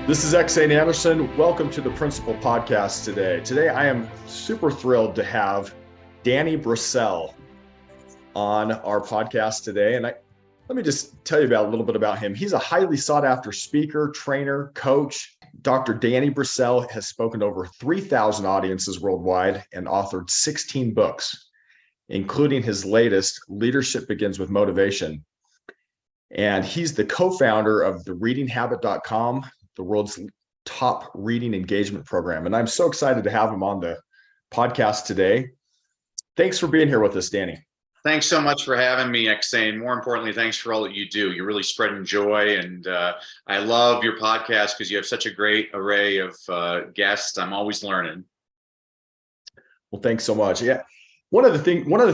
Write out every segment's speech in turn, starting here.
This is Xane Anderson. Welcome to the Principal Podcast today. Today, I am super thrilled to have Danny Brassell on our podcast today. And let me just tell you about a little bit about him. He's a highly sought after speaker, trainer, coach. Dr. Danny Brassell has spoken to over 3,000 audiences worldwide and authored 16 books, including his latest, Leadership Begins with Motivation. And he's the co-founder of the readinghabit.com, the world's top reading engagement program. And I'm so excited to have him on the podcast today. Thanks for being here with us, Danny. Thanks so much for having me, Xane. More importantly, thanks for all that you do. You're really spreading joy. And I love your podcast because you have such a great array of guests. I'm always learning. Well, thanks so much. Yeah. One of the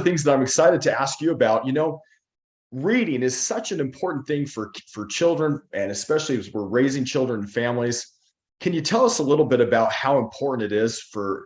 things that I'm excited to ask you about, reading is such an important thing for children, and especially as we're raising children and families. Can you tell us a little bit about how important it is for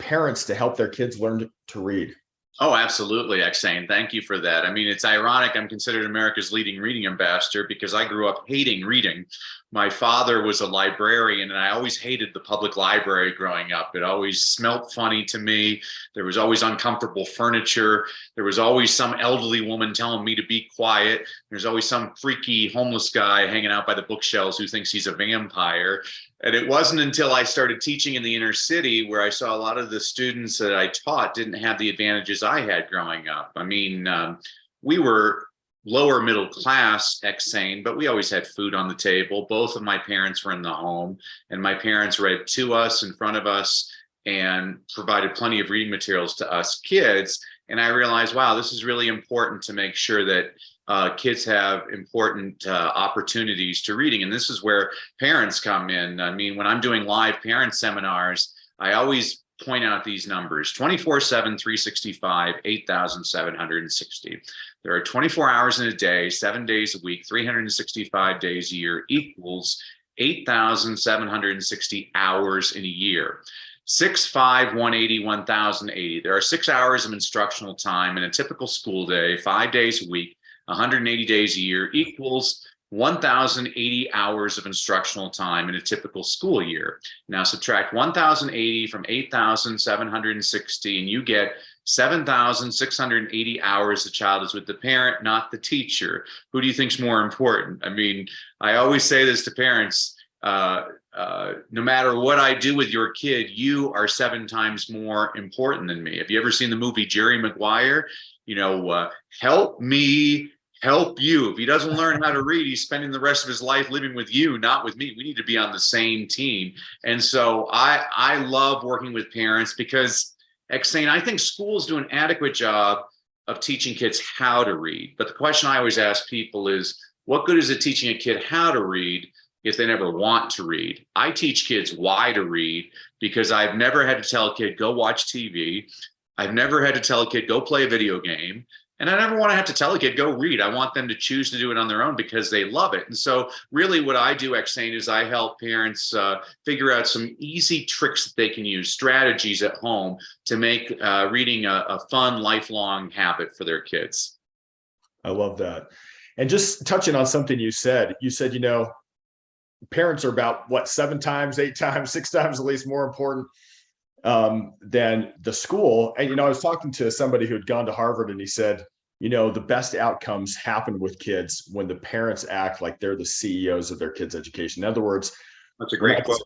parents to help their kids learn to read? Oh, absolutely, Xane. Thank you for that. I mean, it's ironic. I'm considered America's leading reading ambassador because I grew up hating reading. My father was a librarian, and I always hated the public library growing up. It always smelt funny to me. There was always uncomfortable furniture. There was always some elderly woman telling me to be quiet. There's always some freaky homeless guy hanging out by the bookshelves who thinks he's a vampire. And it wasn't until I started teaching in the inner city where I saw a lot of the students that I taught didn't have the advantages I had growing up. I mean, we were lower middle class, Xane, but we always had food on the table. Both of my parents were in the home, and my parents read to us, in front of us, and provided plenty of reading materials to us kids. And I realized, wow, this is really important to make sure that kids have important opportunities to reading. And this is where parents come in. I mean, when I'm doing live parent seminars, I always point out these numbers: 24/7, 365, 8,760. There are 24 hours in a day, 7 days a week, 365 days a year equals 8,760 hours in a year. 6, 5, 180, 1,080. There are 6 hours of instructional time in a typical school day, 5 days a week, 180 days a year equals 1,080 hours of instructional time in a typical school year. Now subtract 1,080 from 8,760 and you get 7,680 hours the child is with the parent, not the teacher. Who do you think is more important? I mean, I always say this to parents, no matter what I do with your kid, you are 7 times more important than me. Have you ever seen the movie Jerry Maguire? Help me help you. If he doesn't learn how to read, he's spending the rest of his life living with you, not with me. We need to be on the same team. And so I love working with parents because, Xane, I think schools do an adequate job of teaching kids how to read. But the question I always ask people is, what good is it teaching a kid how to read if they never want to read? I teach kids why to read because I've never had to tell a kid, go watch TV. I've never had to tell a kid, go play a video game. And I never want to have to tell a kid, go read. I want them to choose to do it on their own because they love it. And so really what I do, Xane, is I help parents figure out some easy tricks that they can use, strategies at home to make reading a fun, lifelong habit for their kids. I love that. And just touching on something you said, parents are about 7 times, 8 times, 6 times at least more important than the school. And, I was talking to somebody who had gone to Harvard and he said, the best outcomes happen with kids when the parents act like they're the CEOs of their kids' education. In other words, that's a great quote.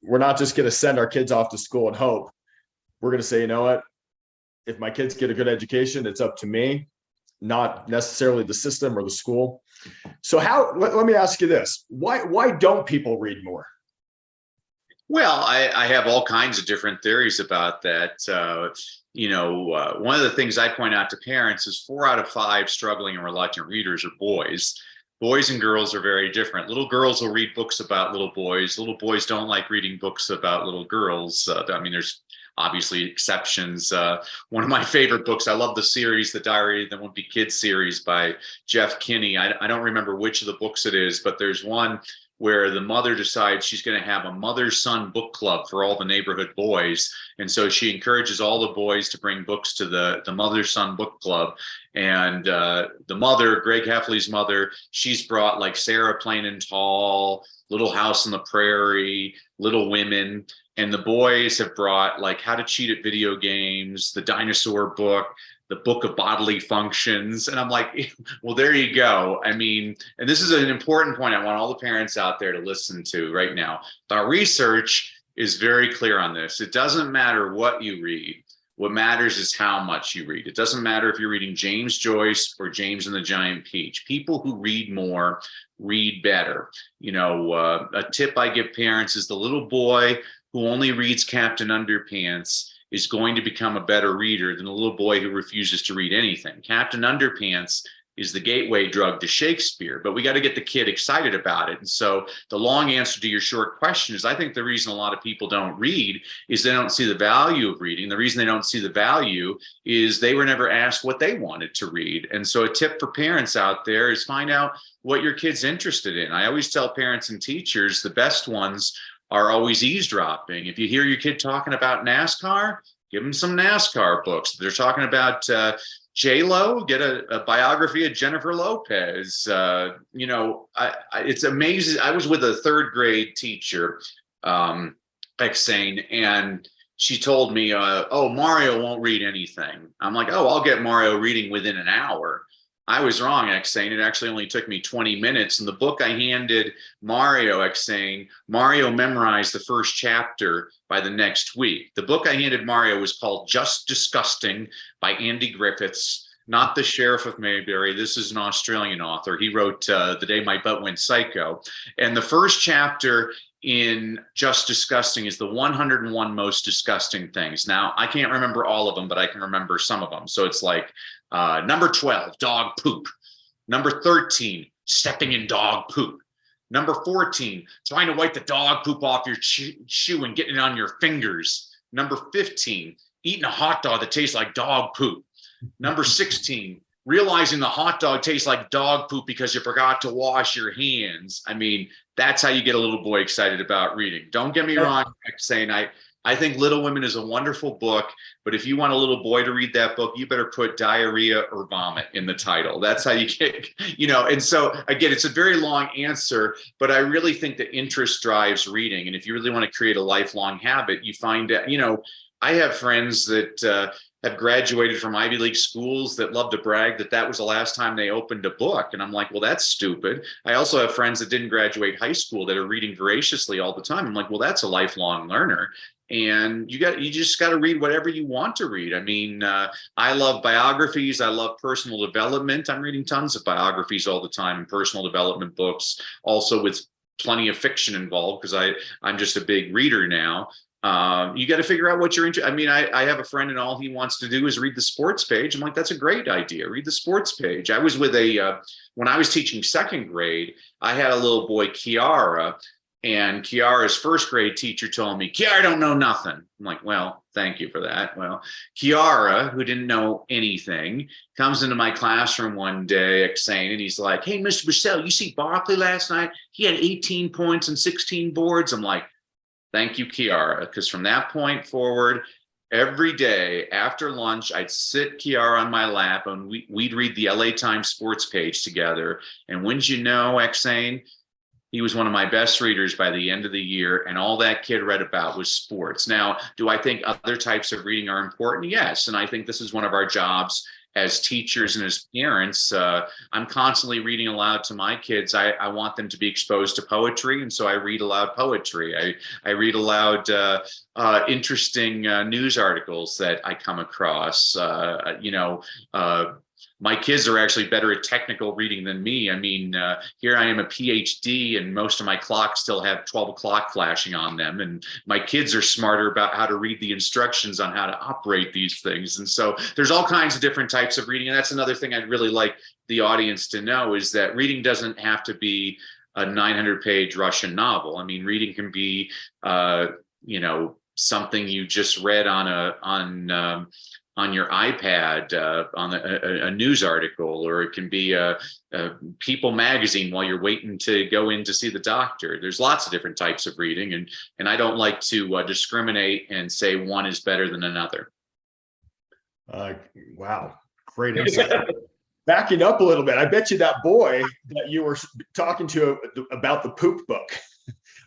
We're not just going to send our kids off to school and hope. We're going to say, you know what? If my kids get a good education, it's up to me, not necessarily the system or the school. So let me ask you this. Why don't people read more? Well, I have all kinds of different theories about that. One of the things I point out to parents is 4 out of 5 struggling and reluctant readers are boys. Boys and girls are very different. Little girls will read books about little boys. Little boys don't like reading books about little girls. There's obviously exceptions. One of my favorite books, I love the series, the Diary of the Wimpy Kid series by Jeff Kinney. I don't remember which of the books it is, but there's one where the mother decides she's going to have a mother-son book club for all the neighborhood boys. And so she encourages all the boys to bring books to the mother-son book club. And the mother, Greg Heffley's mother, she's brought like Sarah Plain and Tall, Little House on the Prairie, Little Women. And the boys have brought like How to Cheat at Video Games, the dinosaur book, the Book of Bodily Functions. And I'm like, well, there you go. I mean, and this is an important point I want all the parents out there to listen to right now. The research is very clear on this. It doesn't matter what you read. What matters is how much you read. It doesn't matter if you're reading James Joyce or James and the Giant Peach. People who read more read better. You know, a tip I give parents is the little boy who only reads Captain Underpants is going to become a better reader than the little boy who refuses to read anything. Captain Underpants is the gateway drug to Shakespeare, but we got to get the kid excited about it. And so the long answer to your short question is I think the reason a lot of people don't read is they don't see the value of reading. The reason they don't see the value is they were never asked what they wanted to read. And so a tip for parents out there is find out what your kid's interested in. I always tell parents and teachers the best ones are always eavesdropping. If you hear your kid talking about NASCAR, give them some NASCAR books. If they're talking about J-Lo, get a biography of Jennifer Lopez. You know, it's amazing. I was with a third grade teacher, Exane, and she told me, oh, Mario won't read anything. I'm like, oh, I'll get Mario reading within an hour. I was wrong, Exane. It actually only took me 20 minutes. And the book I handed Mario, Exane, Mario memorized the first chapter by the next week. The book I handed Mario was called Just Disgusting by Andy Griffiths, not the Sheriff of Mayberry. This is an Australian author. He wrote The Day My Butt Went Psycho. And the first chapter in Just Disgusting is the 101 most disgusting things. Now, I can't remember all of them, but I can remember some of them. So it's like, number 12, dog poop. Number 13, stepping in dog poop. Number 14, trying to wipe the dog poop off your shoe and getting it on your fingers. Number 15, eating a hot dog that tastes like dog poop. Number 16, realizing the hot dog tastes like dog poop because you forgot to wash your hands. I mean, that's how you get a little boy excited about reading. Don't get me wrong, saying I think Little Women is a wonderful book, but if you want a little boy to read that book, you better put diarrhea or vomit in the title. That's how you get, you know, and so again, it's a very long answer, but I really think that interest drives reading. And if you really want to create a lifelong habit, you find that, you know, I have friends that have graduated from Ivy League schools that love to brag that that was the last time they opened a book. And I'm like, well, that's stupid. I also have friends that didn't graduate high school that are reading voraciously all the time. I'm like, well, that's a lifelong learner. And you just got to read whatever you want to read. I mean, I love biographies. I love personal development. I'm reading tons of biographies all the time and personal development books, also with plenty of fiction involved because I'm just a big reader now. You got to figure out what you're into. I mean, I have a friend and all he wants to do is read the sports page. I'm like, that's a great idea. Read the sports page. I was with when I was teaching second grade, I had a little boy, Kiara, and Kiara's first grade teacher told me, Kiara don't know nothing. I'm like, well, thank you for that. Well, Kiara, who didn't know anything, comes into my classroom one day saying, and he's like, hey, Mr. Brassell, you see Barkley last night? He had 18 points and 16 boards. I'm like, thank you, Kiara, because from that point forward, every day after lunch, I'd sit Kiara on my lap and we'd read the LA Times sports page together. And wouldn't you know, Exane, he was one of my best readers by the end of the year, and all that kid read about was sports. Now, do I think other types of reading are important? Yes, and I think this is one of our jobs as teachers and as parents. I'm constantly reading aloud to my kids. I want them to be exposed to poetry, and so I read aloud poetry. I read aloud interesting news articles that I come across. My kids are actually better at technical reading than me. I mean, here I am a PhD and most of my clocks still have 12 o'clock flashing on them. And my kids are smarter about how to read the instructions on how to operate these things. And so there's all kinds of different types of reading. And that's another thing I'd really like the audience to know is that reading doesn't have to be a 900-page Russian novel. I mean, reading can be, something you just read on on your iPad, on a news article, or it can be a People magazine while you're waiting to go in to see the doctor. There's lots of different types of reading, and I don't like to discriminate and say one is better than another. Wow, great insight. Backing up a little bit, I bet you that boy that you were talking to about the poop book,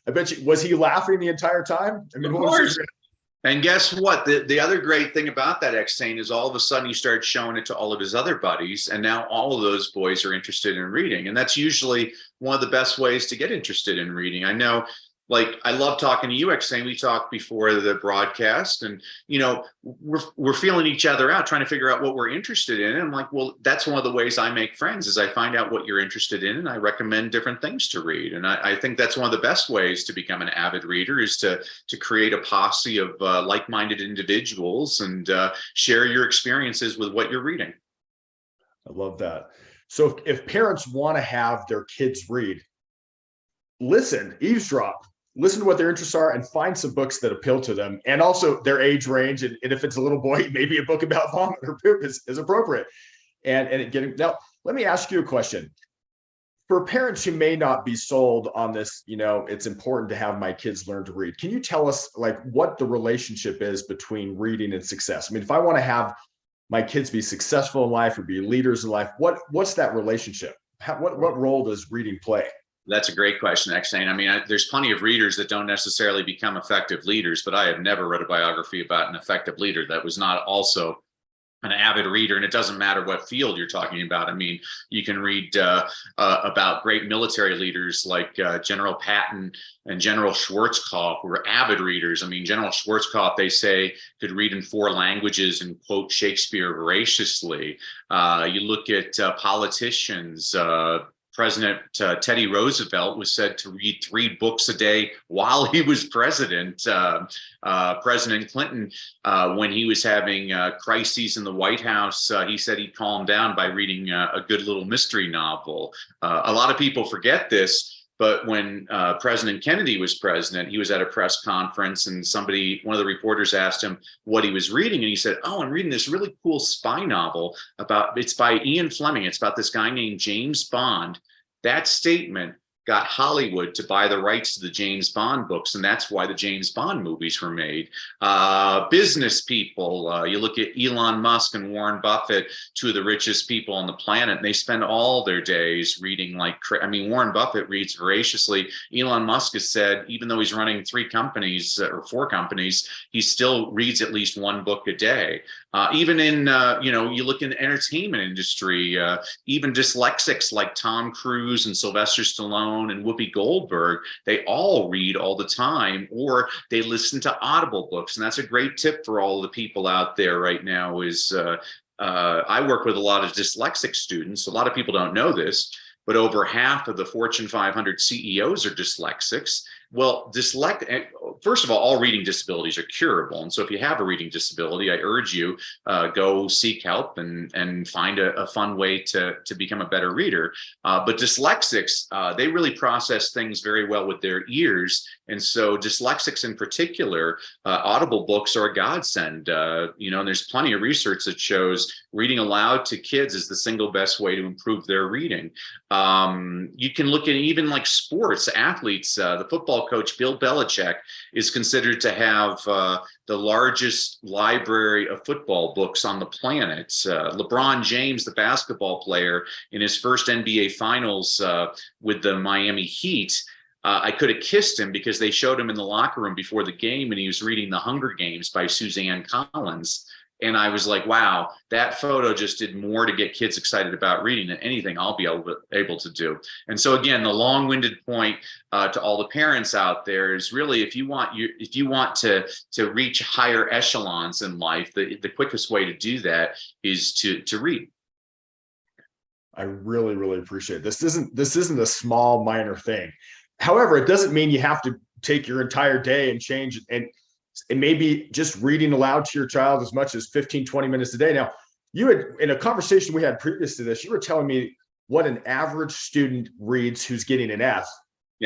I bet you, was he laughing the entire time? I mean, of course. And guess what? The other great thing about that Xane is all of a sudden you start showing it to all of his other buddies, and now all of those boys are interested in reading. And that's usually one of the best ways to get interested in reading. I know, like, I love talking to you, Xane. We talked before the broadcast, and we're feeling each other out, trying to figure out what we're interested in. And I'm like, well, that's one of the ways I make friends, is I find out what you're interested in, and I recommend different things to read. And I think that's one of the best ways to become an avid reader, is to create a posse of like-minded individuals and share your experiences with what you're reading. I love that. So if parents want to have their kids read, eavesdrop, listen to what their interests are, and find some books that appeal to them, and also their age range. And if it's a little boy, maybe a book about vomit or poop is appropriate. Now, let me ask you a question. For parents who may not be sold on this, it's important to have my kids learn to read. Can you tell us, like, what the relationship is between reading and success? I mean, if I want to have my kids be successful in life or be leaders in life, what's that relationship? What role does reading play? That's a great question, Xane. I mean, there's plenty of readers that don't necessarily become effective leaders, but I have never read a biography about an effective leader that was not also an avid reader. And it doesn't matter what field you're talking about. I mean, you can read about great military leaders like General Patton and General Schwarzkopf, who were avid readers. I mean, General Schwarzkopf, they say, could read in 4 languages and quote Shakespeare voraciously. You look at politicians. President Teddy Roosevelt was said to read 3 books a day while he was president. President Clinton, when he was having crises in the White House, he said he'd calm down by reading a good little mystery novel. A lot of people forget this, but when President Kennedy was president, he was at a press conference, and one of the reporters asked him what he was reading, and he said, "Oh, I'm reading this really cool spy novel it's by Ian Fleming. It's about this guy named James Bond." That statement got Hollywood to buy the rights to the James Bond books, and that's why the James Bond movies were made. Business people, you look at Elon Musk and Warren Buffett, 2 of the richest people on the planet, and they spend all their days reading Warren Buffett reads voraciously. Elon Musk has said, even though he's running 3 companies or 4 companies, he still reads at least 1 book a day. Even in, you look in the entertainment industry, even dyslexics like Tom Cruise and Sylvester Stallone and Whoopi Goldberg, they all read all the time, or they listen to Audible books. And that's a great tip for all of the people out there right now is I work with a lot of dyslexic students. A lot of people don't know this, but over half of the Fortune 500 CEOs are dyslexics. Well, first of all reading disabilities are curable. And so if you have a reading disability, I urge you, go seek help and find a fun way to become a better reader. But dyslexics, they really process things very well with their ears. And so dyslexics in particular, Audible books are a godsend. And there's plenty of research that shows reading aloud to kids is the single best way to improve their reading. You can look at even like sports, athletes, the football coach, Bill Belichick, is considered to have the largest library of football books on the planet. LeBron James, the basketball player, in his first NBA finals with the Miami Heat, I could have kissed him because they showed him in the locker room before the game and he was reading The Hunger Games by Suzanne Collins. And I was like, wow, that photo just did more to get kids excited about reading than anything I'll be able to do. And so again, the long-winded point to all the parents out there is really, if you want to reach higher echelons in life, the quickest way to do that is to read. I really, really appreciate it. This isn't a small minor thing. However, it doesn't mean you have to take your entire day and change it. And maybe just reading aloud to your child as much as 15, 20 minutes a day. Now, you had, in a conversation we had previous to this, you were telling me what an average student reads who's getting an F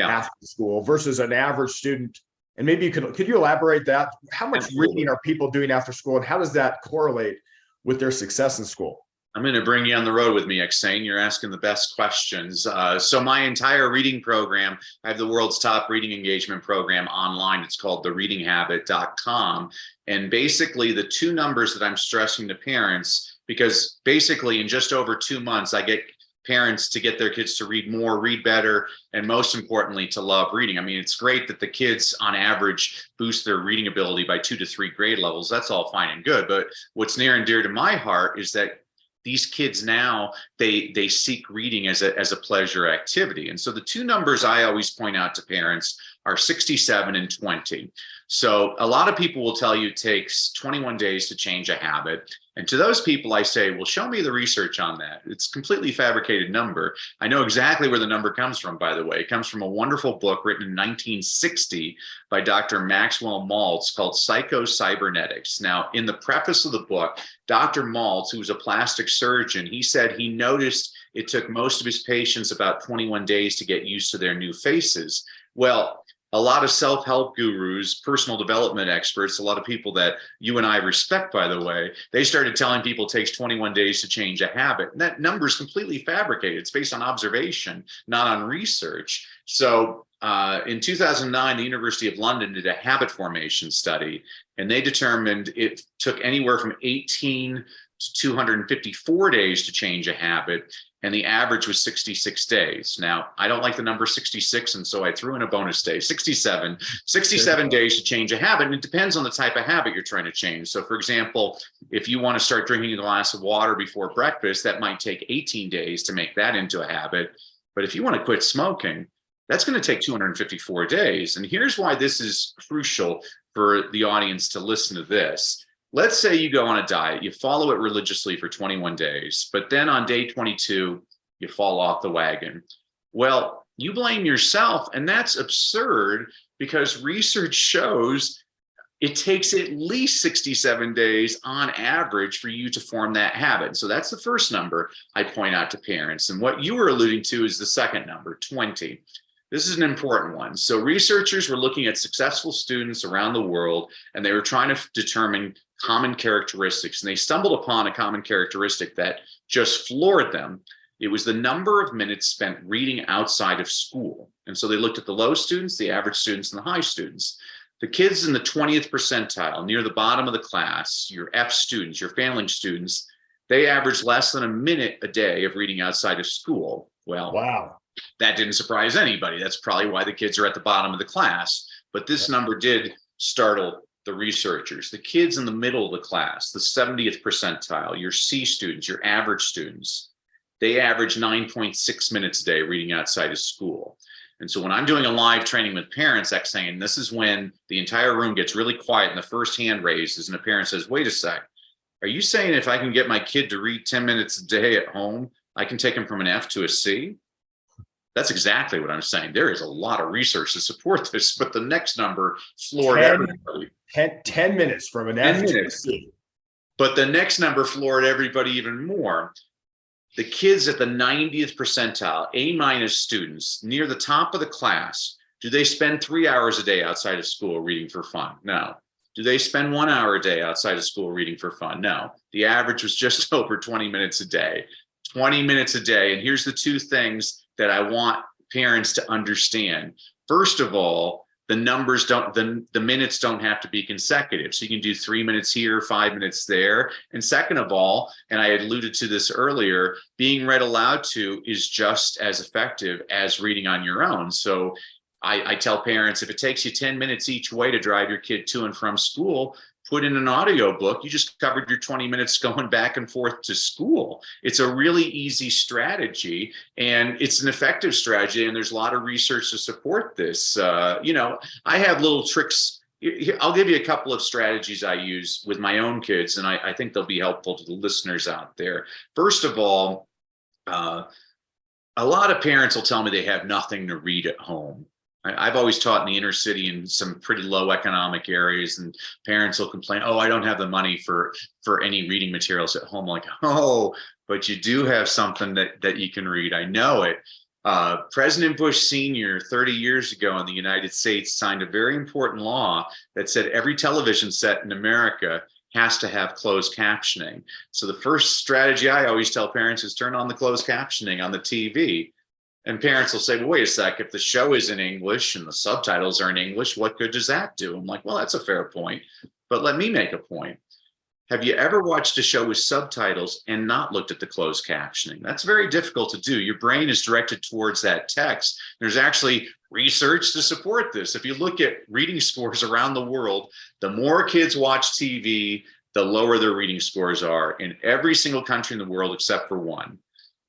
after school versus an average student And maybe could you elaborate that? How much Absolutely. reading are people doing after school, and how does that correlate with their success in school? I'm going to bring you on the road with me, Xane. You're asking the best questions. So my entire reading program, I have the world's top reading engagement program online. It's called thereadinghabit.com. And basically the two numbers that I'm stressing to parents, because basically in just over 2 months, I get parents to get their kids to read more, read better, and most importantly, to love reading. I mean, it's great that the kids on average boost their reading ability by 2 to 3 grade levels. That's all fine and good. But what's near and dear to my heart is that these kids now, they seek reading as a pleasure activity. And so the two numbers I always point out to parents are 67 and 20. So a lot of people will tell you it takes 21 days to change a habit. And to those people, I say, well, show me the research on that. It's a completely fabricated number. I know exactly where the number comes from, by the way. It comes from a wonderful book written in 1960 by Dr. Maxwell Maltz called Psycho-Cybernetics. Now, in the preface of the book, Dr. Maltz, who was a plastic surgeon, he said he noticed it took most of his patients about 21 days to get used to their new faces. Well, a lot of self-help gurus, personal development experts, a lot of people that you and I respect, by the way, they started telling people it takes 21 days to change a habit. And that number is completely fabricated. It's based on observation, not on research. So in 2009, the University of London did a habit formation study, and they determined it took anywhere from 18 to 254 days to change a habit, and the average was 66 days. Now, I don't like the number 66, and so I threw in a bonus day, 67 days to change a habit, and it depends on the type of habit you're trying to change. So, for example, if you want to start drinking a glass of water before breakfast, that might take 18 days to make that into a habit. But if you want to quit smoking, that's going to take 254 days. And here's why this is crucial for the audience to listen to this. Let's say you go on a diet, you follow it religiously for 21 days, but then on day 22, you fall off the wagon. Well, you blame yourself, and that's absurd because research shows it takes at least 67 days on average for you to form that habit. So that's the first number I point out to parents. And what you were alluding to is the second number, 20. This is an important one. So researchers were looking at successful students around the world, and they were trying to determine common characteristics. And they stumbled upon a common characteristic that just floored them. It was the number of minutes spent reading outside of school. And so they looked at the low students, the average students, and the high students. The kids in the 20th percentile, near the bottom of the class, your F students, your failing students, they averaged less than a minute a day of reading outside of school. Well, wow. That didn't surprise anybody. That's probably why the kids are at the bottom of the class. But this number did startle the researchers. The kids in the middle of the class, the 70th percentile, your C students, your average students, they average 9.6 minutes a day reading outside of school. And so when I'm doing a live training with parents, saying this is when the entire room gets really quiet and the first hand raises and the parent says, wait a sec, are you saying if I can get my kid to read 10 minutes a day at home, I can take him from an F to a C? That's exactly what I'm saying. There is a lot of research to support this, but the next number floored everybody. 10 minutes from an F to a C. But the next number floored everybody even more. The kids at the 90th percentile, A- students, near the top of the class, do they spend 3 hours a day outside of school reading for fun? No. Do they spend 1 hour a day outside of school reading for fun? No. The average was just over 20 minutes a day. 20 minutes a day. And here's the two things that I want parents to understand. First of all, the numbers don't, the minutes don't have to be consecutive. So you can do 3 minutes here, 5 minutes there. And second of all, and I had alluded to this earlier, being read aloud to is just as effective as reading on your own. So I tell parents, if it takes you 10 minutes each way to drive your kid to and from school, put in an audio book. You just covered your 20 minutes going back and forth to school. It's a really easy strategy, and it's an effective strategy. And there's a lot of research to support this. I have little tricks. I'll give you a couple of strategies I use with my own kids, and I think they'll be helpful to the listeners out there. First of all, a lot of parents will tell me they have nothing to read at home. I've always taught in the inner city in some pretty low economic areas, and parents will complain, oh, I don't have the money for any reading materials at home. I'm like, oh, but you do have something that you can read. I know it. President Bush Sr., 30 years ago in the United States, signed a very important law that said every television set in America has to have closed captioning. So the first strategy I always tell parents is turn on the closed captioning on the TV. And parents will say, well, wait a sec, if the show is in English and the subtitles are in English, what good does that do? I'm like, well, that's a fair point. But let me make a point. Have you ever watched a show with subtitles and not looked at the closed captioning? That's very difficult to do. Your brain is directed towards that text. There's actually research to support this. If you look at reading scores around the world, the more kids watch TV, the lower their reading scores are in every single country in the world except for one.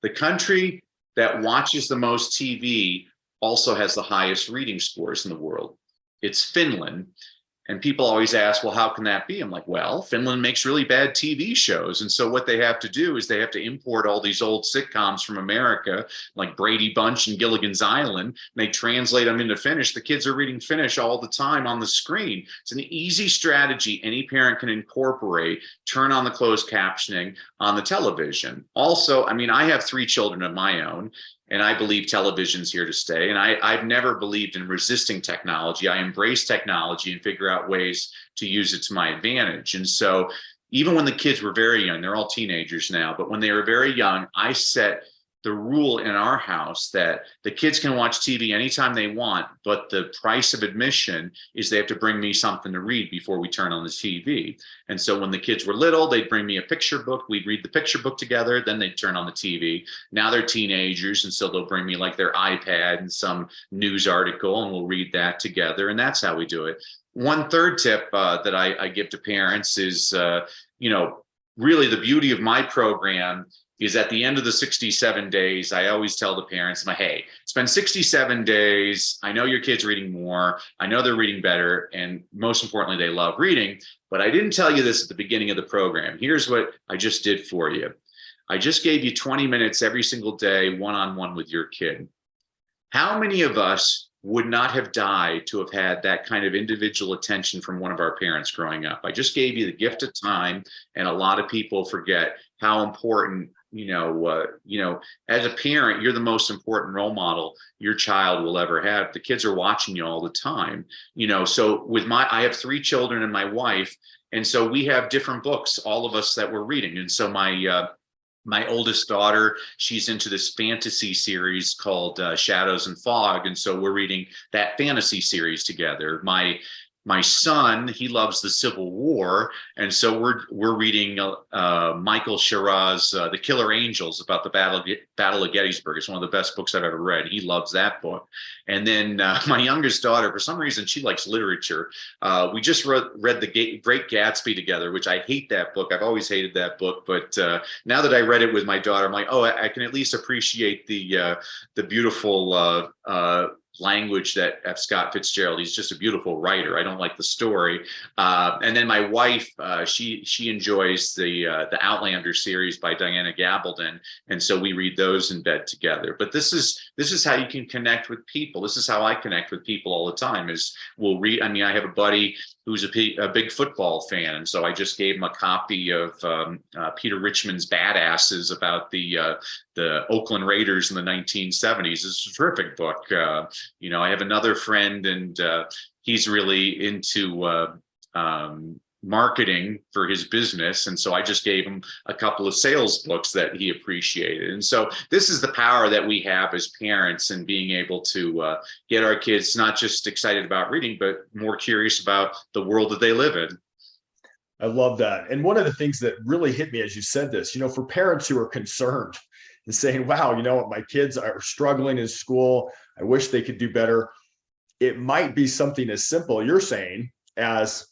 The country that watches the most TV also has the highest reading scores in the world. It's Finland. And people always ask, well, how can that be? I'm like, well, Finland makes really bad TV shows. And so what they have to do is they have to import all these old sitcoms from America, like Brady Bunch and Gilligan's Island, and they translate them into Finnish. The kids are reading Finnish all the time on the screen. It's an easy strategy any parent can incorporate, turn on the closed captioning on the television. Also, I mean, I have 3 children of my own. And I believe television's here to stay. And I've never believed in resisting technology. I embrace technology and figure out ways to use it to my advantage. And so even when the kids were very young, they're all teenagers now, but when they were very young, I set the rule in our house that the kids can watch TV anytime they want, but the price of admission is they have to bring me something to read before we turn on the TV. And so when the kids were little, they'd bring me a picture book. We'd read the picture book together. Then they'd turn on the TV. Now they're teenagers. And so they'll bring me like their iPad and some news article, and we'll read that together. And that's how we do it. One third tip that I give to parents is, really the beauty of my program is at the end of the 67 days, I always tell the parents, hey, spend 67 days. I know your kid's reading more. I know they're reading better. And most importantly, they love reading. But I didn't tell you this at the beginning of the program. Here's what I just did for you. I just gave you 20 minutes every single day, one-on-one with your kid. How many of us would not have died to have had that kind of individual attention from one of our parents growing up? I just gave you the gift of time. And a lot of people forget how important as a parent, you're the most important role model your child will ever have. The kids are watching you all the time, so I have 3 children and my wife. And so we have different books, all of us that we're reading. And so my oldest daughter, she's into this fantasy series called Shadows and Fog. And so we're reading that fantasy series together. My son, he loves the Civil War, and so we're reading Michael Shiraz's The Killer Angels about the Battle of Gettysburg. It's one of the best books I've ever read. He loves that book. And then my youngest daughter, for some reason, she likes literature. We just read The Great Gatsby together, which I hate that book. I've always hated that book, but now that I read it with my daughter, I'm like, oh, I can at least appreciate the beautiful language that F. Scott Fitzgerald. He's just a beautiful writer. I don't like the story. And then my wife, she enjoys the Outlander series by Diana Gabaldon, and so we read those in bed together. But this is how you can connect with people. This is how I connect with people all the time. Is we'll read. I mean, I have a buddy who's a big football fan, and so I just gave him a copy of Peter Richmond's Badasses about the Oakland Raiders in the 1970s. It's a terrific book. I have another friend, and he's really into marketing for his business. And so I just gave him a couple of sales books that he appreciated. And so this is the power that we have as parents, and being able to get our kids not just excited about reading, but more curious about the world that they live in. I love that. And one of the things that really hit me as you said this, for parents who are concerned and saying, wow, my kids are struggling in school. I wish they could do better. It might be something as simple, you're saying, as,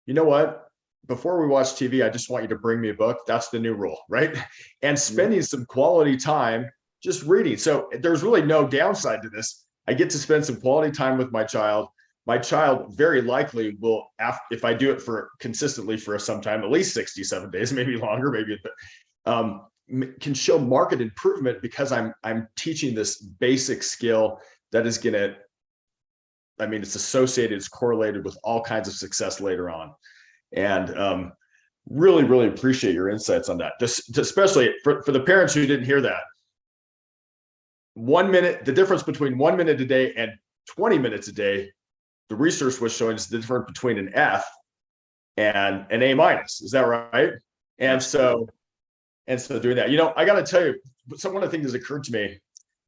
what, before we watch TV, I just want you to bring me a book. That's the new rule, right? And spending some quality time just reading. So there's really no downside to this. I get to spend some quality time with my child. My child very likely will, if I do it consistently for some time, at least 67 days, maybe longer, maybe, can show market improvement because I'm teaching this basic skill that is going to, it's associated, it's correlated with all kinds of success later on. And really, really appreciate your insights on that, especially for the parents who didn't hear that. 1 minute, the difference between 1 minute a day and 20 minutes a day, the research was showing is the difference between an F and an A minus. Is that right? And so, doing that, I got to tell you, one of the things that occurred to me,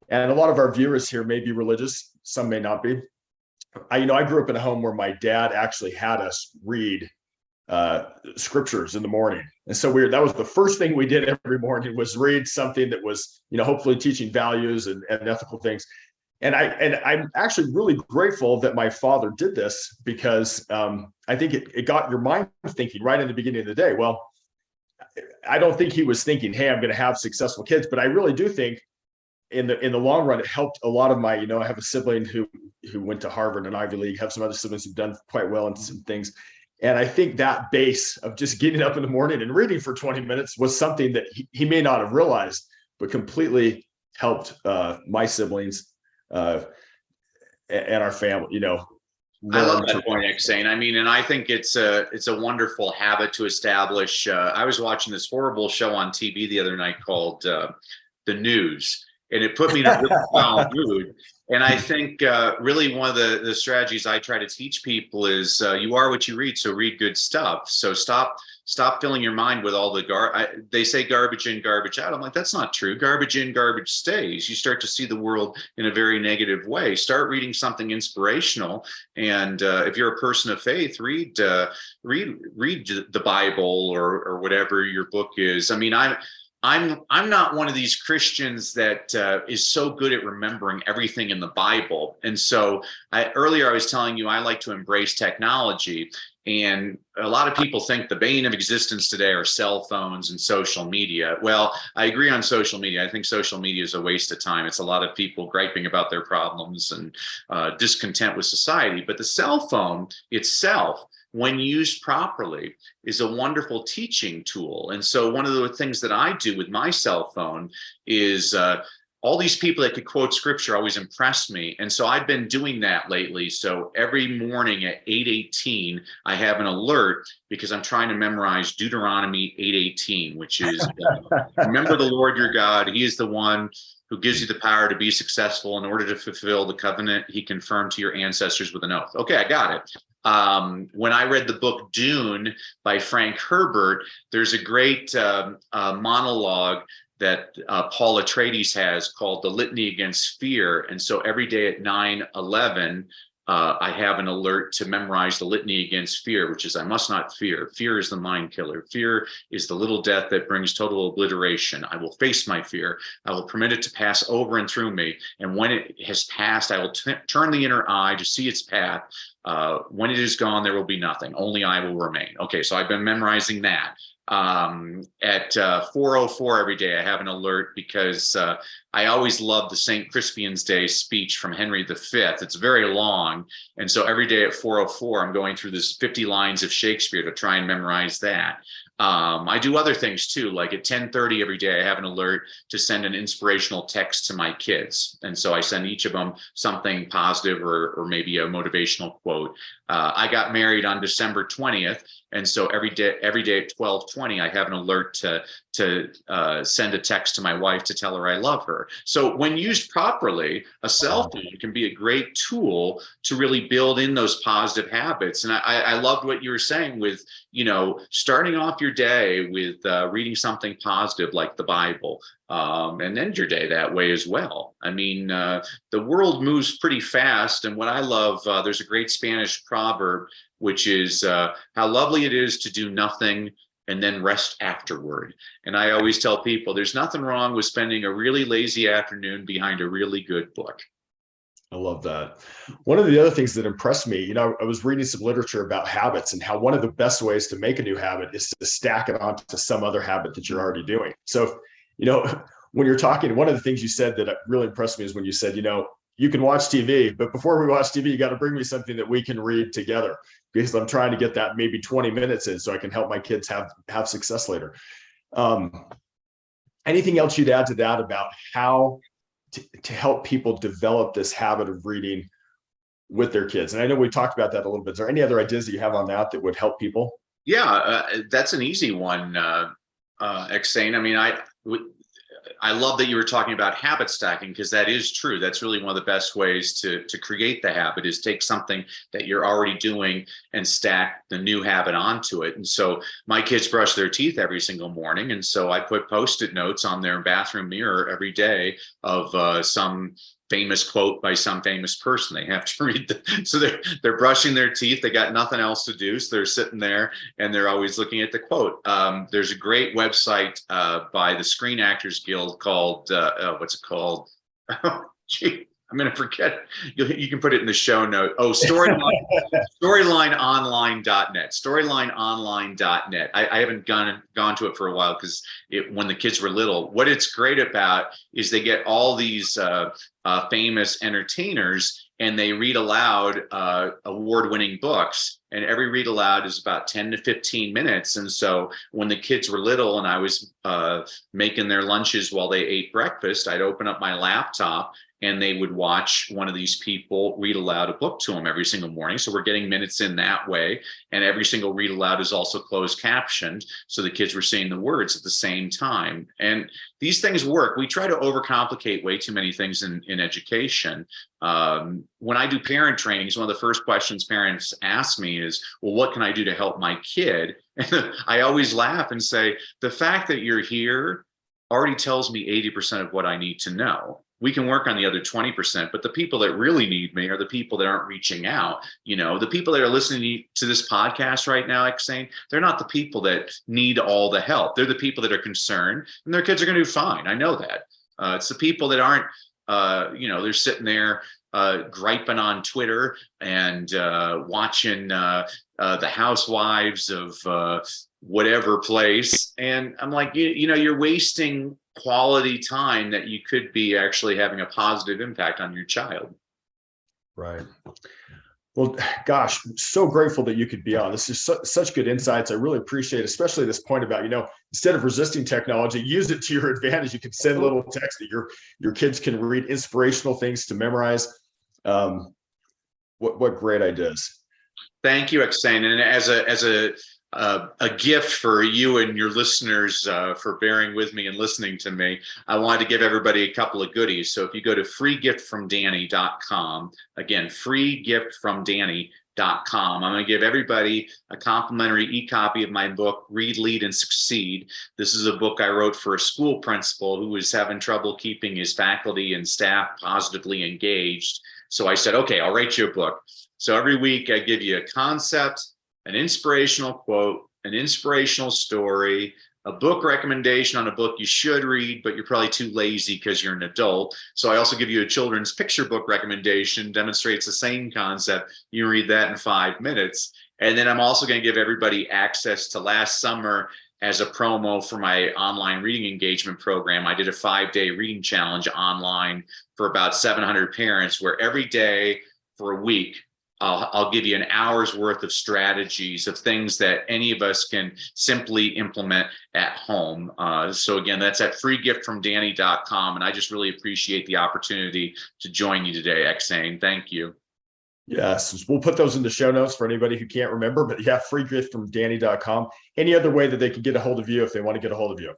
and a lot of our viewers here may be religious, some may not be. I grew up in a home where my dad actually had us read scriptures in the morning, and so that was the first thing we did every morning, was read something that was hopefully teaching values and ethical things. And I'm actually really grateful that my father did this, because I think it got your mind thinking right in the beginning of the day. Well, I don't think he was thinking, hey, I'm going to have successful kids, but I really do think in the long run, it helped a lot of my, I have a sibling who went to Harvard and Ivy League, have some other siblings who've done quite well in some things. And I think that base of just getting up in the morning and reading for 20 minutes was something that he may not have realized, but completely helped my siblings and our family, I love that point, Xane. I mean, and I think it's a wonderful habit to establish. I was watching this horrible show on TV the other night called The News, and it put me in a really foul mood. And I think really one of the strategies I try to teach people is you are what you read, so read good stuff. So stop filling your mind with all the they say garbage in, garbage out. I'm like, that's not true. Garbage in, garbage stays. You start to see the world in a very negative way. Start reading something inspirational. And if you're a person of faith, read the Bible or whatever your book is. I mean, I'm not one of these Christians that is so good at remembering everything in the Bible. And so earlier I was telling you I like to embrace technology. And a lot of people think the bane of existence today are cell phones and social media. Well, I agree on social media. I think social media is a waste of time. It's a lot of people griping about their problems and discontent with society. But the cell phone itself, when used properly, is a wonderful teaching tool. And so one of the things that I do with my cell phone is all these people that could quote scripture always impress me. And so I've been doing that lately. So every morning at 8:18, I have an alert because I'm trying to memorize Deuteronomy 8:18, which is remember the Lord your God. He is the one who gives you the power to be successful in order to fulfill the covenant he confirmed to your ancestors with an oath. Okay, I got it. When I read the book Dune by Frank Herbert, there's a great monologue that Paul Atreides has called The Litany Against Fear. And so every day at 9:11, I have an alert to memorize the litany against fear, which is I must not fear. Fear is the mind killer. Fear is the little death that brings total obliteration. I will face my fear. I will permit it to pass over and through me. And when it has passed, I will turn the inner eye to see its path. When it is gone, there will be nothing. Only I will remain. Okay, so I've been memorizing that. At 4:04 every day, I have an alert because I always love the St. Crispian's Day speech from Henry V. It's very long. And so every day at 4:04, I'm going through this 50 lines of Shakespeare to try and memorize that. I do other things too, like at 10:30 every day, I have an alert to send an inspirational text to my kids. And so I send each of them something positive or maybe a motivational quote. I got married on December 20th. And so every day at 12:20, I have an alert to send a text to my wife to tell her I love her. So when used properly, a cell phone can be a great tool to really build in those positive habits. And I loved what you were saying with, starting off your day with reading something positive like the Bible, and end your day that way as well. I mean, the world moves pretty fast. And what I love, there's a great Spanish proverb, which is how lovely it is to do nothing and then rest afterward. And I always tell people there's nothing wrong with spending a really lazy afternoon behind a really good book. I love that. One of the other things that impressed me, I was reading some literature about habits and how one of the best ways to make a new habit is to stack it onto some other habit that you're already doing. So, when you're talking, one of the things you said that really impressed me is when you said, you can watch TV, but before we watch TV, you got to bring me something that we can read together, because I'm trying to get that maybe 20 minutes in so I can help my kids have success later. Anything else you'd add to that about how to help people develop this habit of reading with their kids? And I know we talked about that a little bit. Is there any other ideas that you have on that would help people? Yeah, that's an easy one, Xane. I mean, I love that you were talking about habit stacking, because that is true. That's really one of the best ways to create the habit, is take something that you're already doing and stack the new habit onto it. And so my kids brush their teeth every single morning. And so I put Post-it notes on their bathroom mirror every day of some famous quote by some famous person. They have to read so they're brushing their teeth. They got nothing else to do. So they're sitting there and they're always looking at the quote. There's a great website by the Screen Actors Guild called, what's it called? Oh, gee, I'm going to forget. You can put it in the show note. Oh, storylineonline.net. Storylineonline.net. I haven't gone to it for a while, because when the kids were little, what it's great about is they get all these famous entertainers, and they read aloud award-winning books, and every read aloud is about 10 to 15 minutes. And so when the kids were little and I was making their lunches while they ate breakfast, I'd open up my laptop and they would watch one of these people read aloud a book to them every single morning. So we're getting minutes in that way. And every single read aloud is also closed captioned, so the kids were seeing the words at the same time. And these things work. We try to overcomplicate way too many things in education. When I do parent trainings, one of the first questions parents ask me is, well, what can I do to help my kid? And I always laugh and say, the fact that you're here already tells me 80% of what I need to know. We can work on the other 20%, but the people that really need me are the people that aren't reaching out. The people that are listening to this podcast right now, like saying, they're not the people that need all the help. They're the people that are concerned, and their kids are going to do fine. I know that. It's the people that aren't, they're sitting there griping on Twitter and watching the housewives of whatever place. And I'm like, you're wasting quality time that you could be actually having a positive impact on your child. Right. Well, gosh, so grateful that you could be on. This is such good insights. I really appreciate, especially this point about, instead of resisting technology, use it to your advantage. You can send little text that your kids can read, inspirational things to memorize. What great ideas. Thank you, Xane. And as a gift for you and your listeners for bearing with me and listening to me, I wanted to give everybody a couple of goodies. So if you go to freegiftfromdanny.com, again, freegiftfromdanny.com, I'm going to give everybody a complimentary e-copy of my book, Read, Lead, and Succeed. This is a book I wrote for a school principal who was having trouble keeping his faculty and staff positively engaged. So I said, okay, I'll write you a book. So every week I give you a concept, an inspirational quote, an inspirational story, a book recommendation on a book you should read, but you're probably too lazy because you're an adult. So I also give you a children's picture book recommendation, demonstrates the same concept. You read that in 5 minutes. And then I'm also going to give everybody access to last summer as a promo for my online reading engagement program. I did a 5-day reading challenge online for about 700 parents, where every day for a week, I'll give you an hour's worth of strategies of things that any of us can simply implement at home. So again, that's at freegiftfromdanny.com. And I just really appreciate the opportunity to join you today, Xane. Thank you. Yes, we'll put those in the show notes for anybody who can't remember, but yeah, freegiftfromdanny.com. Any other way that they can get a hold of you if they want to get a hold of you?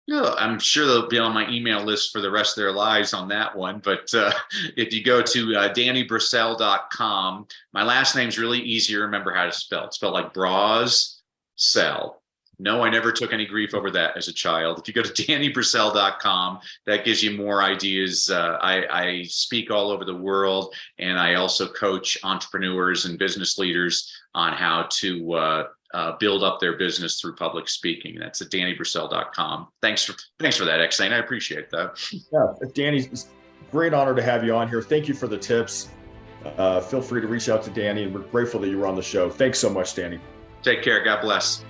No, I'm sure they'll be on my email list for the rest of their lives on that one. But if you go to DannyBrassell.com, my last name's really easy to remember how to spell. It's spelled like Brassell. No, I never took any grief over that as a child. If you go to DannyBrassell.com, that gives you more ideas. I speak all over the world, and I also coach entrepreneurs and business leaders on how to build up their business through public speaking. That's at DannyBrassell.com. Thanks for that, Xane. I appreciate that. Yeah, Danny, it's a great honor to have you on here. Thank you for the tips. Feel free to reach out to Danny, and we're grateful that you were on the show. Thanks so much, Danny. Take care. God bless.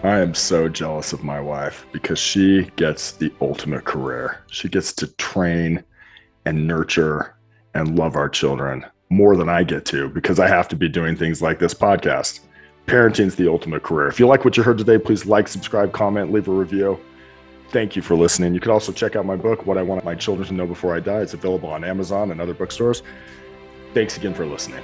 I am so jealous of my wife because she gets the ultimate career. She gets to train and nurture and love our children more than I get to, because I have to be doing things like this podcast. Parenting's the ultimate career. If you like what you heard today, please like, subscribe, comment, leave a review. Thank you for listening. You can also check out my book, What I Want My Children to Know Before I Die. It's available on Amazon and other bookstores. Thanks again for listening.